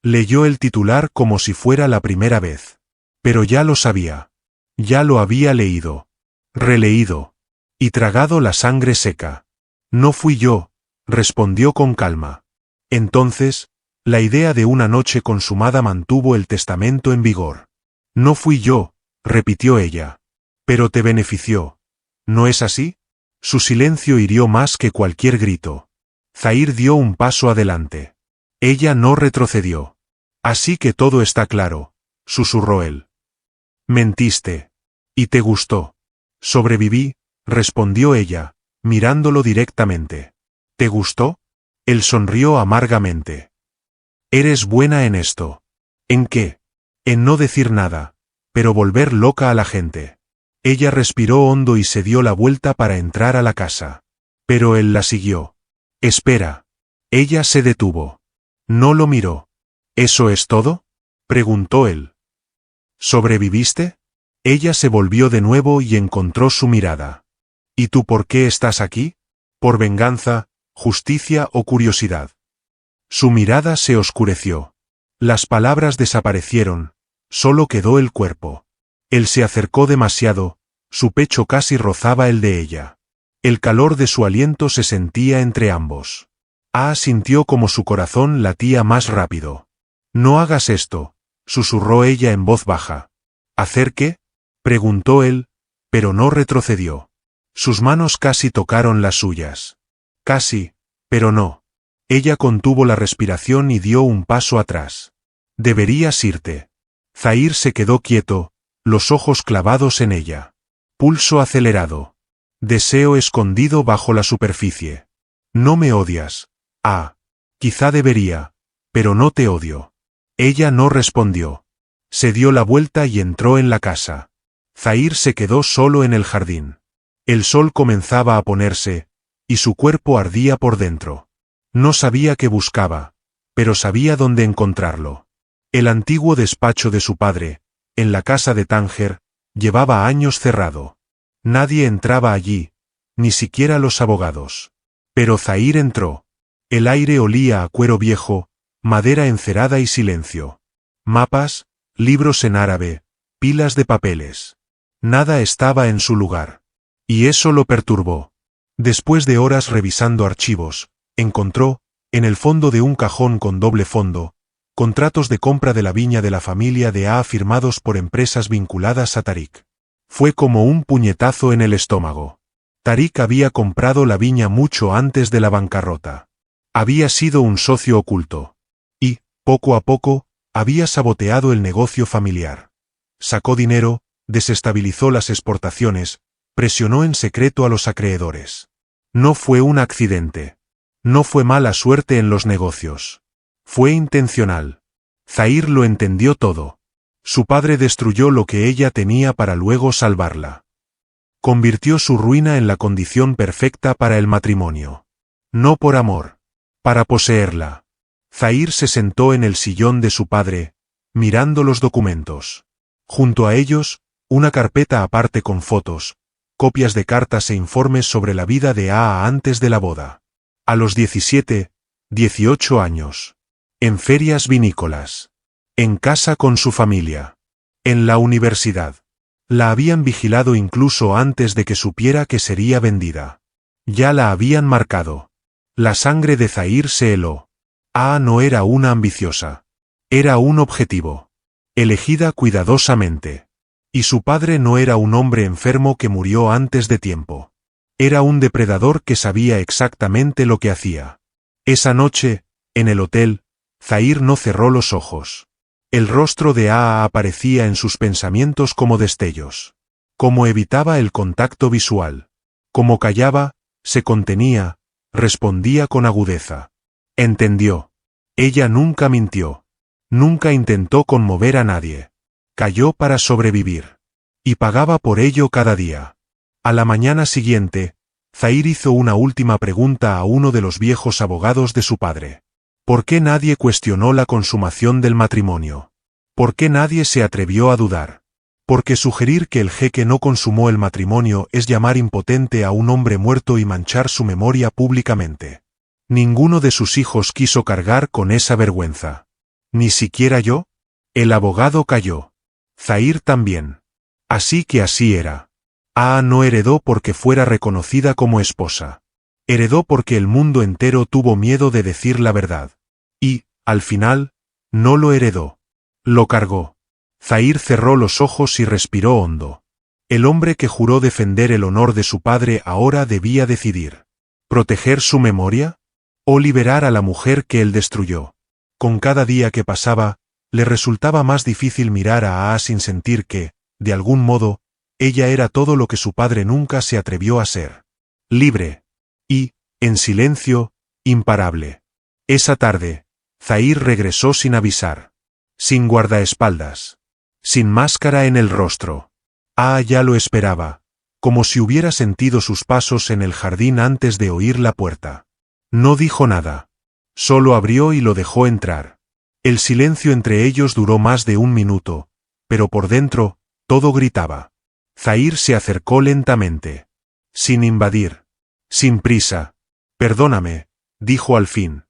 Leyó el titular como si fuera la primera vez. Pero ya lo sabía. Ya lo había leído. Releído. Y tragado la sangre seca. No fui yo, respondió con calma. Entonces, la idea de una noche consumada mantuvo el testamento en vigor. No fui yo, repitió ella. Pero te benefició. ¿No es así? Su silencio hirió más que cualquier grito. Zahir dio un paso adelante. Ella no retrocedió. Así que todo está claro, susurró él. Mentiste. Y te gustó. Sobreviví, respondió ella, mirándolo directamente. ¿Te gustó? Él sonrió amargamente. Eres buena en esto. ¿En qué? En no decir nada, pero volver loca a la gente. Ella respiró hondo y se dio la vuelta para entrar a la casa. Pero él la siguió. Espera. Ella se detuvo. No lo miró. ¿Eso es todo? Preguntó él. ¿Sobreviviste? Ella se volvió de nuevo y encontró su mirada. ¿Y tú por qué estás aquí? ¿Por venganza, justicia o curiosidad? Su mirada se oscureció. Las palabras desaparecieron, solo quedó el cuerpo. Él se acercó demasiado, su pecho casi rozaba el de ella. El calor de su aliento se sentía entre ambos. Sintió como su corazón latía más rápido. No hagas esto, susurró ella en voz baja. ¿Hacer qué? Preguntó él, pero no retrocedió. Sus manos casi tocaron las suyas. Casi, pero no. Ella contuvo la respiración y dio un paso atrás. Deberías irte. Zahir se quedó quieto, los ojos clavados en ella. Pulso acelerado. Deseo escondido bajo la superficie. No me odias. Quizá debería, pero no te odio. Ella no respondió. Se dio la vuelta y entró en la casa. Zahir se quedó solo en el jardín. El sol comenzaba a ponerse, y su cuerpo ardía por dentro. No sabía qué buscaba, pero sabía dónde encontrarlo. El antiguo despacho de su padre, en la casa de Tánger, llevaba años cerrado. Nadie entraba allí, ni siquiera los abogados. Pero Zahir entró. El aire olía a cuero viejo, madera encerada y silencio. Mapas, libros en árabe, pilas de papeles. Nada estaba en su lugar. Y eso lo perturbó. Después de horas revisando archivos, encontró, en el fondo de un cajón con doble fondo, contratos de compra de la viña de la familia de firmados por empresas vinculadas a Tariq. Fue como un puñetazo en el estómago. Tariq había comprado la viña mucho antes de la bancarrota. Había sido un socio oculto. Y, poco a poco, había saboteado el negocio familiar. Sacó dinero, desestabilizó las exportaciones, presionó en secreto a los acreedores. No fue un accidente. No fue mala suerte en los negocios. Fue intencional. Zahir lo entendió todo. Su padre destruyó lo que ella tenía para luego salvarla. Convirtió su ruina en la condición perfecta para el matrimonio. No por amor. Para poseerla. Zahir se sentó en el sillón de su padre, mirando los documentos. Junto a ellos, una carpeta aparte con fotos, copias de cartas e informes sobre la vida de antes de la boda. A los 17, 18 años. En ferias vinícolas. En casa con su familia. En la universidad. La habían vigilado incluso antes de que supiera que sería vendida. Ya la habían marcado. La sangre de Zahir se heló. No era una ambiciosa. Era un objetivo. Elegida cuidadosamente. Y su padre no era un hombre enfermo que murió antes de tiempo. Era un depredador que sabía exactamente lo que hacía. Esa noche, en el hotel, Zahir no cerró los ojos. El rostro de aparecía en sus pensamientos como destellos. Como evitaba el contacto visual. Como callaba, se contenía, respondía con agudeza. Entendió. Ella nunca mintió. Nunca intentó conmover a nadie. Cayó para sobrevivir. Y pagaba por ello cada día. A la mañana siguiente, Zahir hizo una última pregunta a uno de los viejos abogados de su padre. ¿Por qué nadie cuestionó la consumación del matrimonio? ¿Por qué nadie se atrevió a dudar? Porque sugerir que el jeque no consumó el matrimonio es llamar impotente a un hombre muerto y manchar su memoria públicamente. Ninguno de sus hijos quiso cargar con esa vergüenza. ¿Ni siquiera yo? El abogado calló. Zahir también. Así que así era. No heredó porque fuera reconocida como esposa. Heredó porque el mundo entero tuvo miedo de decir la verdad. Y, al final, no lo heredó. Lo cargó. Zahir cerró los ojos y respiró hondo. El hombre que juró defender el honor de su padre ahora debía decidir. ¿Proteger su memoria? ¿O liberar a la mujer que él destruyó? Con cada día que pasaba, le resultaba más difícil mirar a sin sentir que, de algún modo, ella era todo lo que su padre nunca se atrevió a ser. Libre. Y, en silencio, imparable. Esa tarde, Zahir regresó sin avisar. Sin guardaespaldas. Sin máscara en el rostro. Ya lo esperaba, como si hubiera sentido sus pasos en el jardín antes de oír la puerta. No dijo nada. Solo abrió y lo dejó entrar. El silencio entre ellos duró más de un minuto, pero por dentro, todo gritaba. Zahir se acercó lentamente. Sin invadir. Sin prisa. Perdóname, dijo al fin.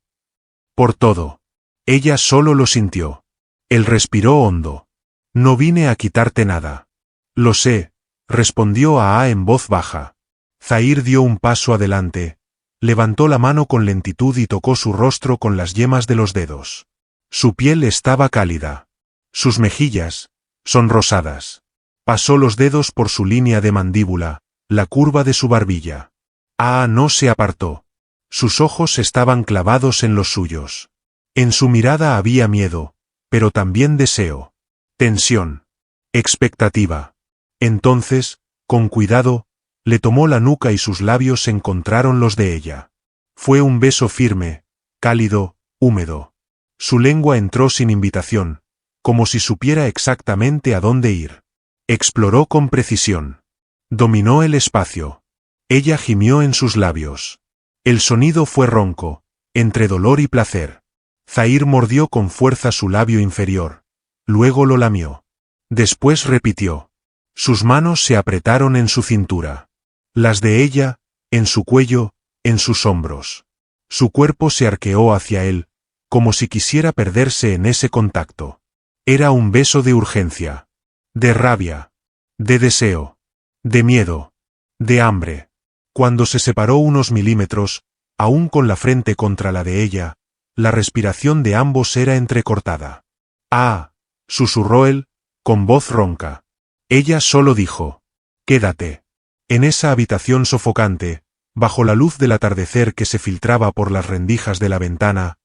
Por todo. Ella solo lo sintió. Él respiró hondo. No vine a quitarte nada. Lo sé, respondió en voz baja. Zahir dio un paso adelante, levantó la mano con lentitud y tocó su rostro con las yemas de los dedos. Su piel estaba cálida. Sus mejillas, sonrosadas. Pasó los dedos por su línea de mandíbula, la curva de su barbilla. No se apartó. Sus ojos estaban clavados en los suyos. En su mirada había miedo, pero también deseo. Tensión. Expectativa. Entonces, con cuidado, le tomó la nuca y sus labios encontraron los de ella. Fue un beso firme, cálido, húmedo. Su lengua entró sin invitación, como si supiera exactamente a dónde ir. Exploró con precisión. Dominó el espacio. Ella gimió en sus labios. El sonido fue ronco, entre dolor y placer. Zahir mordió con fuerza su labio inferior. Luego lo lamió. Después repitió. Sus manos se apretaron en su cintura. Las de ella, en su cuello, en sus hombros. Su cuerpo se arqueó hacia él, como si quisiera perderse en ese contacto. Era un beso de urgencia. De rabia. De deseo. De miedo. De hambre. Cuando se separó unos milímetros, aún con la frente contra la de ella, la respiración de ambos era entrecortada. Susurró él, con voz ronca. Ella solo dijo. Quédate. En esa habitación sofocante, bajo la luz del atardecer que se filtraba por las rendijas de la ventana,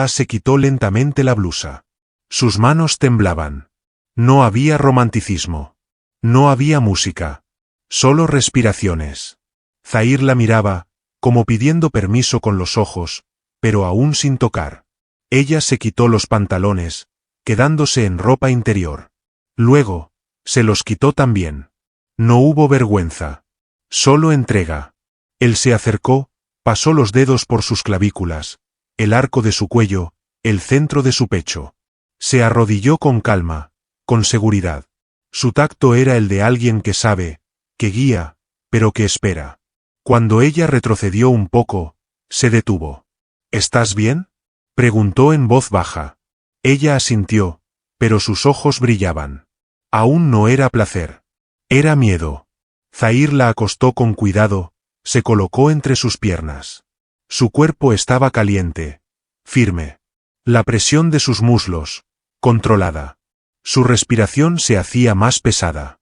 se quitó lentamente la blusa. Sus manos temblaban. No había romanticismo. No había música. Solo respiraciones. Zahir la miraba, como pidiendo permiso con los ojos, pero aún sin tocar. Ella se quitó los pantalones, quedándose en ropa interior. Luego, se los quitó también. No hubo vergüenza. Solo entrega. Él se acercó, pasó los dedos por sus clavículas, el arco de su cuello, el centro de su pecho. Se arrodilló con calma, con seguridad. Su tacto era el de alguien que sabe, que guía, pero que espera. Cuando ella retrocedió un poco, se detuvo. ¿Estás bien?, preguntó en voz baja. Ella asintió, pero sus ojos brillaban. Aún no era placer. Era miedo. Zahir la acostó con cuidado, se colocó entre sus piernas. Su cuerpo estaba caliente, firme. La presión de sus muslos, controlada. Su respiración se hacía más pesada.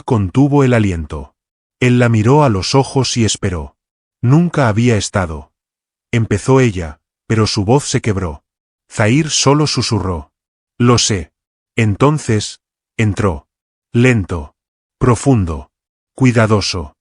Contuvo el aliento. Él la miró a los ojos y esperó. Nunca había estado. Empezó ella, pero su voz se quebró. Zahir solo susurró. Lo sé. Entonces, entró. Lento. Profundo. Cuidadoso.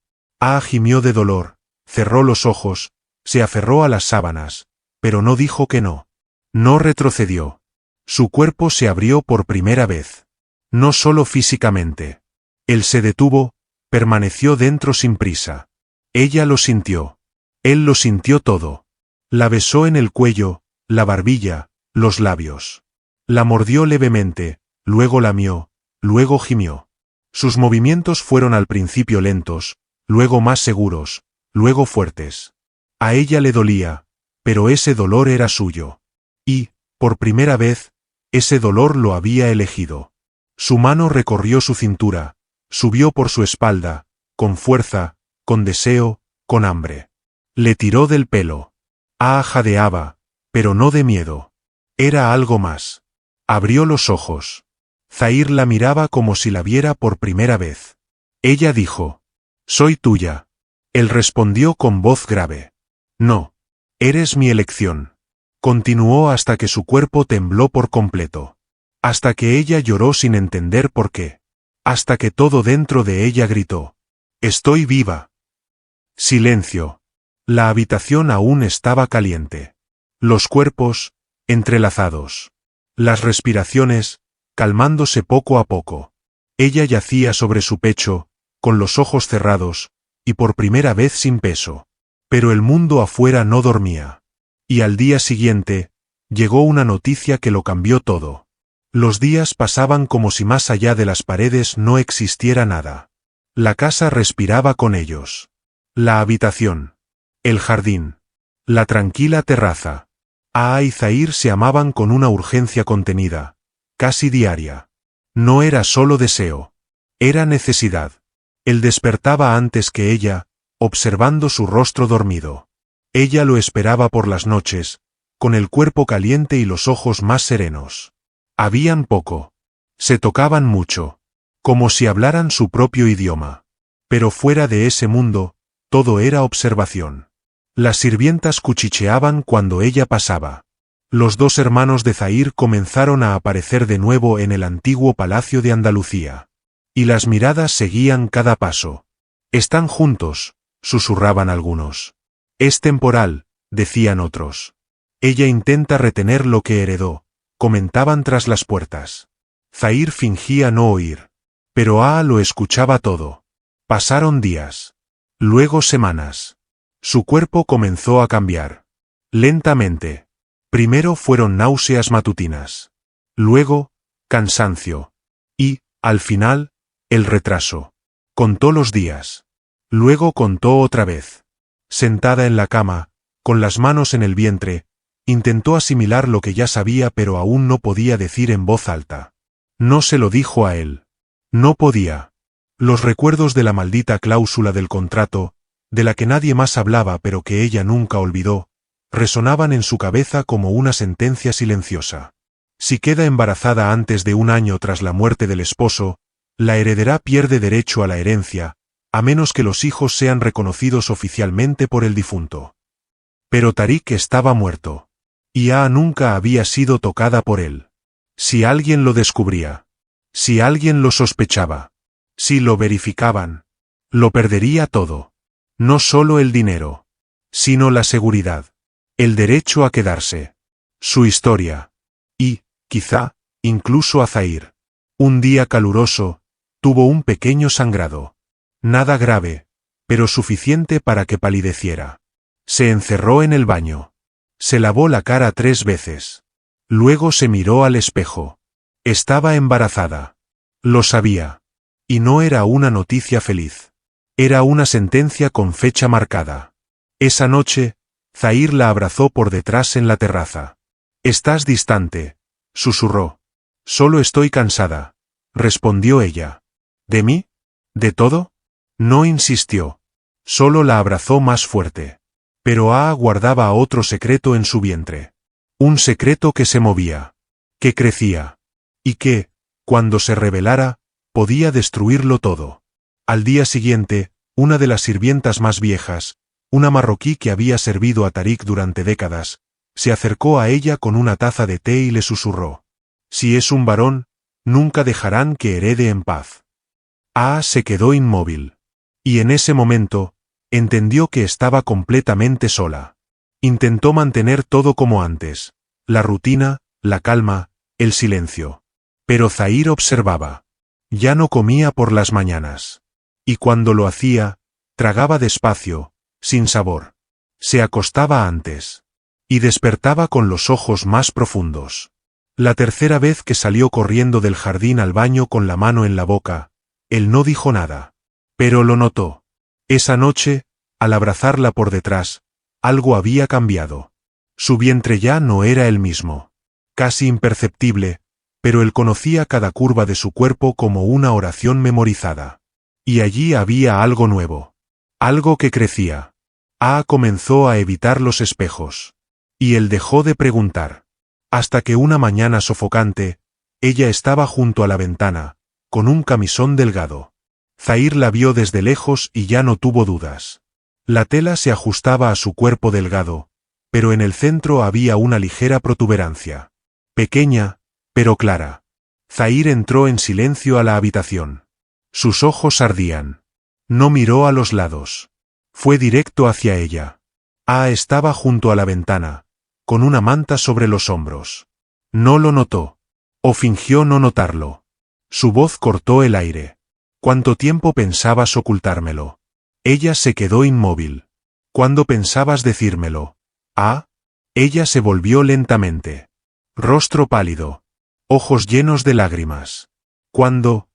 Gimió de dolor, cerró los ojos, se aferró a las sábanas, pero no dijo que no. No retrocedió. Su cuerpo se abrió por primera vez. No solo físicamente. Él se detuvo, permaneció dentro sin prisa. Ella lo sintió. Él lo sintió todo. La besó en el cuello, la barbilla, los labios. La mordió levemente, luego lamió, luego gimió. Sus movimientos fueron al principio lentos, luego más seguros, luego fuertes. A ella le dolía, pero ese dolor era suyo. Y, por primera vez, Ese dolor lo había elegido. Su mano recorrió su cintura, subió por su espalda, con fuerza, con deseo, con hambre. Le tiró del pelo. Jadeaba, pero no de miedo. Era algo más. Abrió los ojos. Zahir la miraba como si la viera por primera vez. Ella dijo: «Soy tuya». Él respondió con voz grave: «No. Eres mi elección». Continuó hasta que su cuerpo tembló por completo. Hasta que ella lloró sin entender por qué. Hasta que todo dentro de ella gritó: «Estoy viva». Silencio. La habitación aún estaba caliente. Los cuerpos, entrelazados. Las respiraciones, calmándose poco a poco. Ella yacía sobre su pecho, con los ojos cerrados, y por primera vez sin peso. Pero el mundo afuera no dormía. Y al día siguiente, llegó una noticia que lo cambió todo. Los días pasaban como si más allá de las paredes no existiera nada. La casa respiraba con ellos. La habitación. El jardín. La tranquila terraza. Y Zahir se amaban con una urgencia contenida, casi diaria. No era solo deseo. Era necesidad. Él despertaba antes que ella, observando su rostro dormido. Ella lo esperaba por las noches, con el cuerpo caliente y los ojos más serenos. Habían poco. Se tocaban mucho. Como si hablaran su propio idioma. Pero fuera de ese mundo, todo era observación. Las sirvientas cuchicheaban cuando ella pasaba. Los dos hermanos de Zahir comenzaron a aparecer de nuevo en el antiguo palacio de Andalucía. Y las miradas seguían cada paso. «Están juntos», susurraban algunos. «Es temporal», decían otros. «Ella intenta retener lo que heredó», comentaban tras las puertas. Zahir fingía no oír. Pero lo escuchaba todo. Pasaron días. Luego semanas. Su cuerpo comenzó a cambiar. Lentamente. Primero fueron náuseas matutinas. Luego, cansancio. Y, al final, el retraso. Contó los días. Luego contó otra vez. Sentada en la cama, con las manos en el vientre, intentó asimilar lo que ya sabía pero aún no podía decir en voz alta. No se lo dijo a él. No podía. Los recuerdos de la maldita cláusula del contrato, de la que nadie más hablaba pero que ella nunca olvidó, resonaban en su cabeza como una sentencia silenciosa. Si queda embarazada antes de 1 año tras la muerte del esposo, la heredera pierde derecho a la herencia, a menos que los hijos sean reconocidos oficialmente por el difunto. Pero Tarik estaba muerto. Y nunca había sido tocada por él. Si alguien lo descubría. Si alguien lo sospechaba. Si lo verificaban. Lo perdería todo. No solo el dinero. Sino la seguridad. El derecho a quedarse. Su historia. Y, quizá, incluso a Zahir. Un día caluroso, tuvo un pequeño sangrado. Nada grave, pero suficiente para que palideciera. Se encerró en el baño. Se lavó la cara 3 veces. Luego se miró al espejo. Estaba embarazada. Lo sabía. Y no era una noticia feliz. Era una sentencia con fecha marcada. Esa noche, Zahir la abrazó por detrás en la terraza. «Estás distante», susurró. «Solo estoy cansada», respondió ella. «¿De mí? ¿De todo?» No insistió. Solo la abrazó más fuerte. Pero guardaba otro secreto en su vientre. Un secreto que se movía. Que crecía. Y que, cuando se revelara, podía destruirlo todo. Al día siguiente, una de las sirvientas más viejas, una marroquí que había servido a Tarik durante décadas, se acercó a ella con una taza de té y le susurró: «Si es un varón, nunca dejarán que herede en paz». Se quedó inmóvil. Y en ese momento, entendió que estaba completamente sola. Intentó mantener todo como antes, la rutina, la calma, el silencio. Pero Zahir observaba. Ya no comía por las mañanas. Y cuando lo hacía, tragaba despacio, sin sabor. Se acostaba antes. Y despertaba con los ojos más profundos. La tercera vez que salió corriendo del jardín al baño con la mano en la boca, él no dijo nada. Pero lo notó. Esa noche, al abrazarla por detrás, algo había cambiado. Su vientre ya no era el mismo. Casi imperceptible, pero él conocía cada curva de su cuerpo como una oración memorizada. Y allí había algo nuevo. Algo que crecía. Comenzó a evitar los espejos. Y él dejó de preguntar. Hasta que una mañana sofocante, ella estaba junto a la ventana, con un camisón delgado. Zahir la vio desde lejos y ya no tuvo dudas. La tela se ajustaba a su cuerpo delgado, pero en el centro había una ligera protuberancia. Pequeña, pero clara. Zahir entró en silencio a la habitación. Sus ojos ardían. No miró a los lados. Fue directo hacia ella. Estaba junto a la ventana, con una manta sobre los hombros. No lo notó. O fingió no notarlo. Su voz cortó el aire. ¿Cuánto tiempo pensabas ocultármelo? Ella se quedó inmóvil. ¿Cuándo pensabas decírmelo? Ella se volvió lentamente. Rostro pálido. Ojos llenos de lágrimas. ¿Cuándo?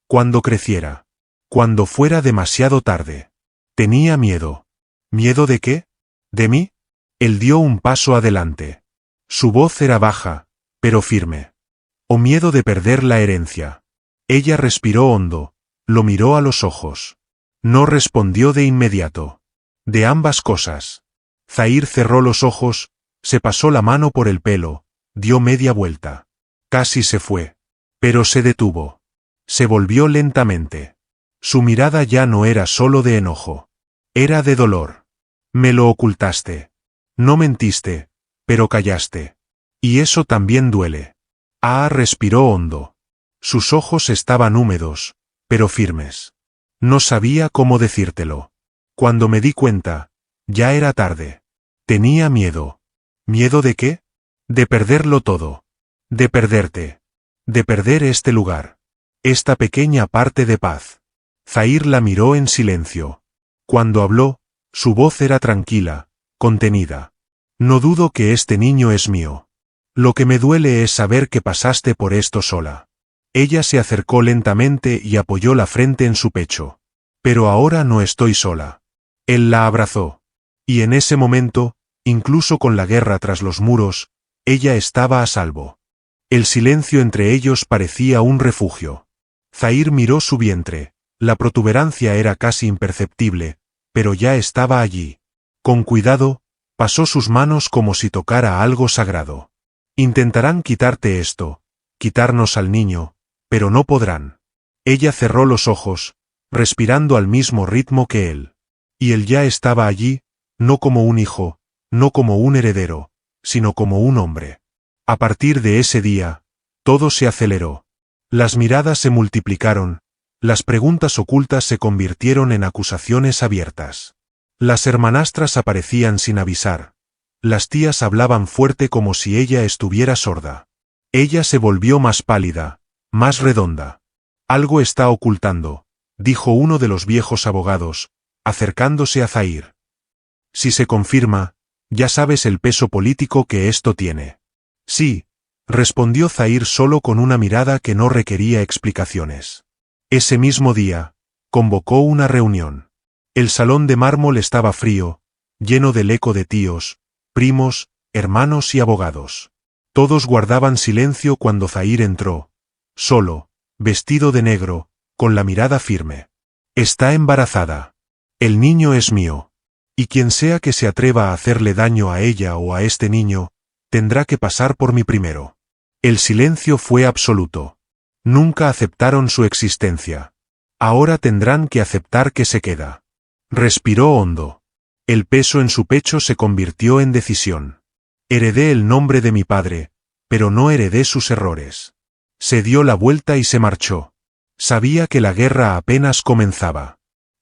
Cuando creciera. Cuando fuera demasiado tarde. Tenía miedo. ¿Miedo de qué? ¿De mí? Él dio un paso adelante. Su voz era baja, pero firme. ¿O miedo de perder la herencia? Ella respiró hondo, lo miró a los ojos. No respondió de inmediato. De ambas cosas. Zahir cerró los ojos, se pasó la mano por el pelo, dio media vuelta. Casi se fue. Pero se detuvo. Se volvió lentamente. Su mirada ya no era solo de enojo. Era de dolor. Me lo ocultaste. No mentiste, pero callaste. Y eso también duele. Respiró hondo. Sus ojos estaban húmedos, pero firmes. No sabía cómo decírtelo. Cuando me di cuenta, ya era tarde. Tenía miedo. ¿Miedo de qué? De perderlo todo. De perderte. De perder este lugar. Esta pequeña parte de paz. Zahir la miró en silencio. Cuando habló, su voz era tranquila, contenida. No dudo que este niño es mío. Lo que me duele es saber que pasaste por esto sola. Ella se acercó lentamente y apoyó la frente en su pecho. Pero ahora no estoy sola. Él la abrazó. Y en ese momento, incluso con la guerra tras los muros, ella estaba a salvo. El silencio entre ellos parecía un refugio. Zahir miró su vientre. La protuberancia era casi imperceptible, pero ya estaba allí. Con cuidado, pasó sus manos como si tocara algo sagrado. Intentarán quitarte esto, quitarnos al niño, pero no podrán. Ella cerró los ojos, respirando al mismo ritmo que él. Y él ya estaba allí, no como un hijo, no como un heredero, sino como un hombre. A partir de ese día, todo se aceleró. Las miradas se multiplicaron, las preguntas ocultas se convirtieron en acusaciones abiertas. Las hermanastras aparecían sin avisar. Las tías hablaban fuerte como si ella estuviera sorda. Ella se volvió más pálida, más redonda. Algo está ocultando, dijo uno de los viejos abogados, acercándose a Zahir. Si se confirma, ya sabes el peso político que esto tiene. Sí, respondió Zahir solo con una mirada que no requería explicaciones. Ese mismo día, convocó una reunión. El salón de mármol estaba frío, lleno del eco de tíos, primos, hermanos y abogados. Todos guardaban silencio cuando Zahir entró, solo, vestido de negro, con la mirada firme. Está embarazada. El niño es mío. Y quien sea que se atreva a hacerle daño a ella o a este niño, tendrá que pasar por mí primero. El silencio fue absoluto. Nunca aceptaron su existencia. Ahora tendrán que aceptar que se queda. Respiró hondo. El peso en su pecho se convirtió en decisión. Heredé el nombre de mi padre, pero no heredé sus errores. Se dio la vuelta y se marchó. Sabía que la guerra apenas comenzaba.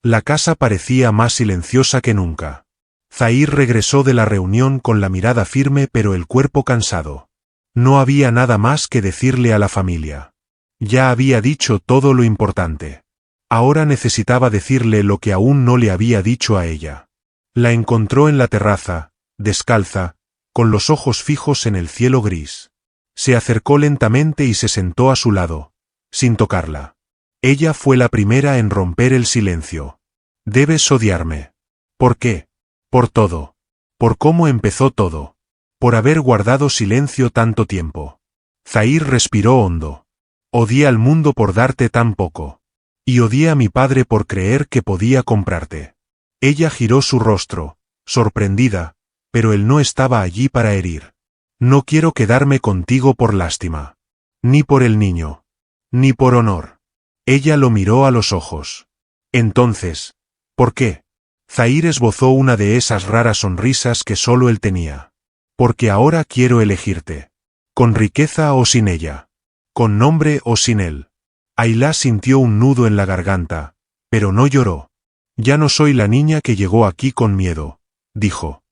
La casa parecía más silenciosa que nunca. Zahir regresó de la reunión con la mirada firme pero el cuerpo cansado. No había nada más que decirle a la familia. Ya había dicho todo lo importante. Ahora necesitaba decirle lo que aún no le había dicho a ella. La encontró en la terraza, descalza, con los ojos fijos en el cielo gris. Se acercó lentamente y se sentó a su lado, sin tocarla. Ella fue la primera en romper el silencio. Debes odiarme. ¿Por qué? Por todo. Por cómo empezó todo. Por haber guardado silencio tanto tiempo. Zahir respiró hondo. Odié al mundo por darte tan poco. Y odié a mi padre por creer que podía comprarte. Ella giró su rostro, sorprendida, pero él no estaba allí para herir. No quiero quedarme contigo por lástima. Ni por el niño. Ni por honor. Ella lo miró a los ojos. Entonces, ¿por qué? Zahir esbozó una de esas raras sonrisas que solo él tenía. Porque ahora quiero elegirte. Con riqueza o sin ella. Con nombre o sin él. Ayla sintió un nudo en la garganta, pero no lloró. Ya no soy la niña que llegó aquí con miedo, dijo.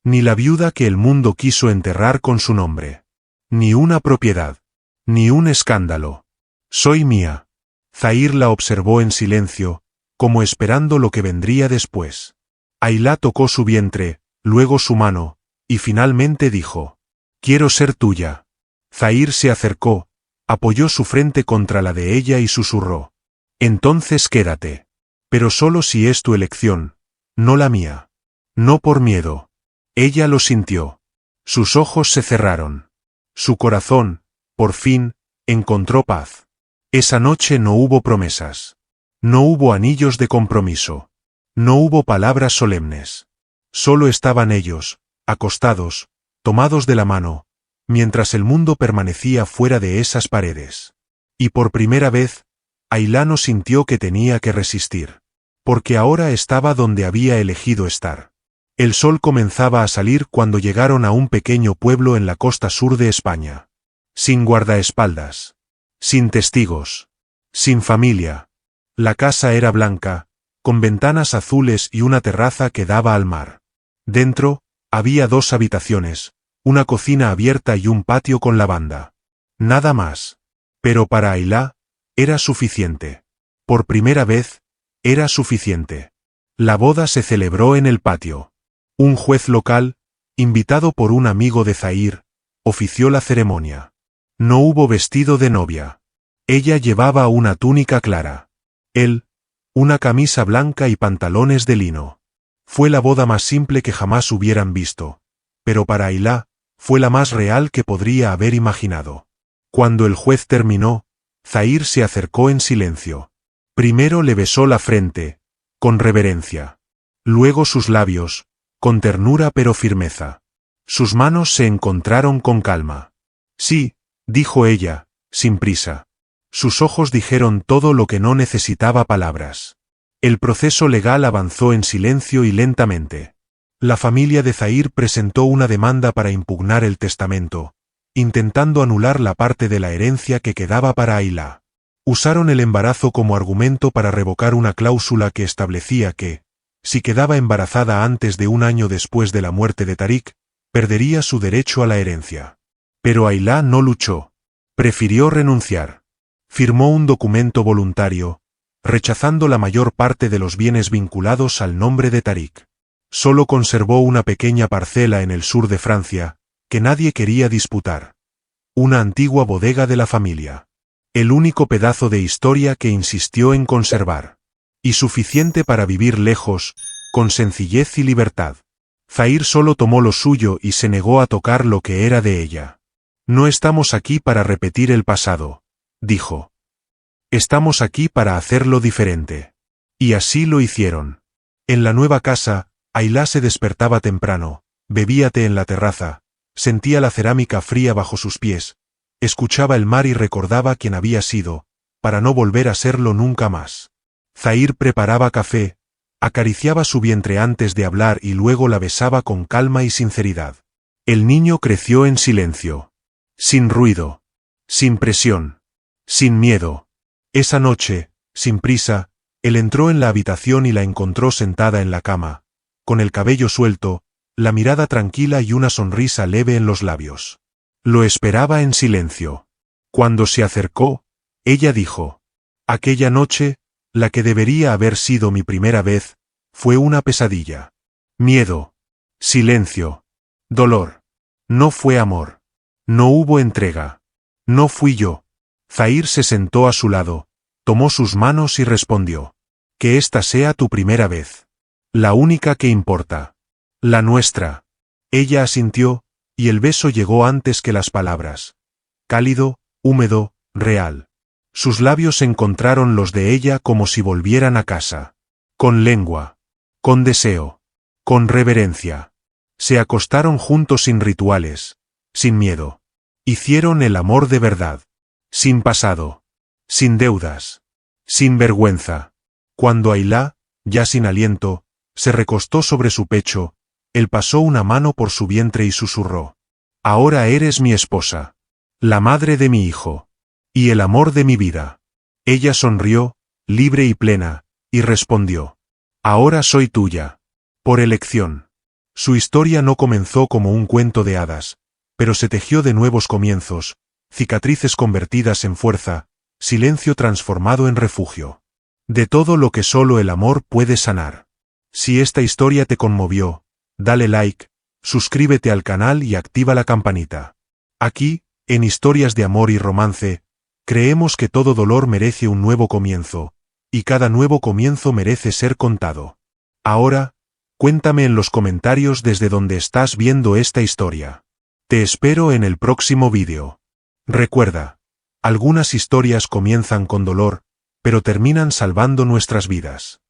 Ni la viuda que el mundo quiso enterrar con su nombre. Ni una propiedad. Ni un escándalo. Soy mía. Zahir la observó en silencio, como esperando lo que vendría después. Ayla tocó su vientre, luego su mano, y finalmente dijo: Quiero ser tuya. Zahir se acercó, apoyó su frente contra la de ella y susurró: Entonces quédate. Pero solo si es tu elección, no la mía. No por miedo. Ella lo sintió. Sus ojos se cerraron. Su corazón, por fin, encontró paz. Esa noche no hubo promesas. No hubo anillos de compromiso. No hubo palabras solemnes. Solo estaban ellos, acostados, tomados de la mano, mientras el mundo permanecía fuera de esas paredes. Y por primera vez, Ayla no sintió que tenía que resistir. Porque ahora estaba donde había elegido estar. El sol comenzaba a salir cuando llegaron a un pequeño pueblo en la costa sur de España. Sin guardaespaldas. Sin testigos. Sin familia. La casa era blanca, con ventanas azules y una terraza que daba al mar. Dentro, había 2 habitaciones, una cocina abierta y un patio con lavanda. Nada más. Pero para Ayla, era suficiente. Por primera vez, era suficiente. La boda se celebró en el patio. Un juez local, invitado por un amigo de Zahir, ofició la ceremonia. No hubo vestido de novia. Ella llevaba una túnica clara. Él, una camisa blanca y pantalones de lino. Fue la boda más simple que jamás hubieran visto, pero para Ayla, fue la más real que podría haber imaginado. Cuando el juez terminó, Zahir se acercó en silencio. Primero le besó la frente, con reverencia. Luego sus labios, con ternura pero firmeza. Sus manos se encontraron con calma. Sí, dijo ella, sin prisa. Sus ojos dijeron todo lo que no necesitaba palabras. El proceso legal avanzó en silencio y lentamente. La familia de Zahir presentó una demanda para impugnar el testamento, intentando anular la parte de la herencia que quedaba para Ayla. Usaron el embarazo como argumento para revocar una cláusula que establecía que, si quedaba embarazada antes de 1 año después de la muerte de Tariq, perdería su derecho a la herencia. Pero Ayla no luchó. Prefirió renunciar. Firmó un documento voluntario, rechazando la mayor parte de los bienes vinculados al nombre de Tariq. Solo conservó una pequeña parcela en el sur de Francia, que nadie quería disputar. Una antigua bodega de la familia. El único pedazo de historia que insistió en conservar. Y suficiente para vivir lejos, con sencillez y libertad. Zahir solo tomó lo suyo y se negó a tocar lo que era de ella. No estamos aquí para repetir el pasado, dijo. Estamos aquí para hacerlo diferente. Y así lo hicieron. En la nueva casa, Ayla se despertaba temprano, bebía té en la terraza, sentía la cerámica fría bajo sus pies, escuchaba el mar y recordaba quién había sido, para no volver a serlo nunca más. Zahir preparaba café, acariciaba su vientre antes de hablar y luego la besaba con calma y sinceridad. El niño creció en silencio. Sin ruido. Sin presión. Sin miedo. Esa noche, sin prisa, él entró en la habitación y la encontró sentada en la cama, con el cabello suelto, la mirada tranquila y una sonrisa leve en los labios. Lo esperaba en silencio. Cuando se acercó, ella dijo: aquella noche, la que debería haber sido mi primera vez, fue una pesadilla. Miedo. Silencio. Dolor. No fue amor. No hubo entrega. No fui yo. Zahir se sentó a su lado, tomó sus manos y respondió: que esta sea tu primera vez. La única que importa. La nuestra. Ella asintió, y el beso llegó antes que las palabras. cálido, húmedo, real. Sus labios encontraron los de ella como si volvieran a casa. Con lengua. Con deseo. Con reverencia. Se acostaron juntos sin rituales. Sin miedo. Hicieron el amor de verdad. Sin pasado. Sin deudas. Sin vergüenza. Cuando Ayla, ya sin aliento, se recostó sobre su pecho, él pasó una mano por su vientre y susurró: «Ahora eres mi esposa. La madre de mi hijo. Y el amor de mi vida». Ella sonrió, libre y plena, y respondió: «Ahora soy tuya. Por elección». Su historia no comenzó como un cuento de hadas, pero se tejió de nuevos comienzos, cicatrices convertidas en fuerza, silencio transformado en refugio. De todo lo que solo el amor puede sanar. Si esta historia te conmovió, dale like, suscríbete al canal y activa la campanita. Aquí, en Historias de Amor y Romance, creemos que todo dolor merece un nuevo comienzo, y cada nuevo comienzo merece ser contado. Ahora, cuéntame en los comentarios desde donde estás viendo esta historia. Te espero en el próximo vídeo. Recuerda, algunas historias comienzan con dolor, pero terminan salvando nuestras vidas.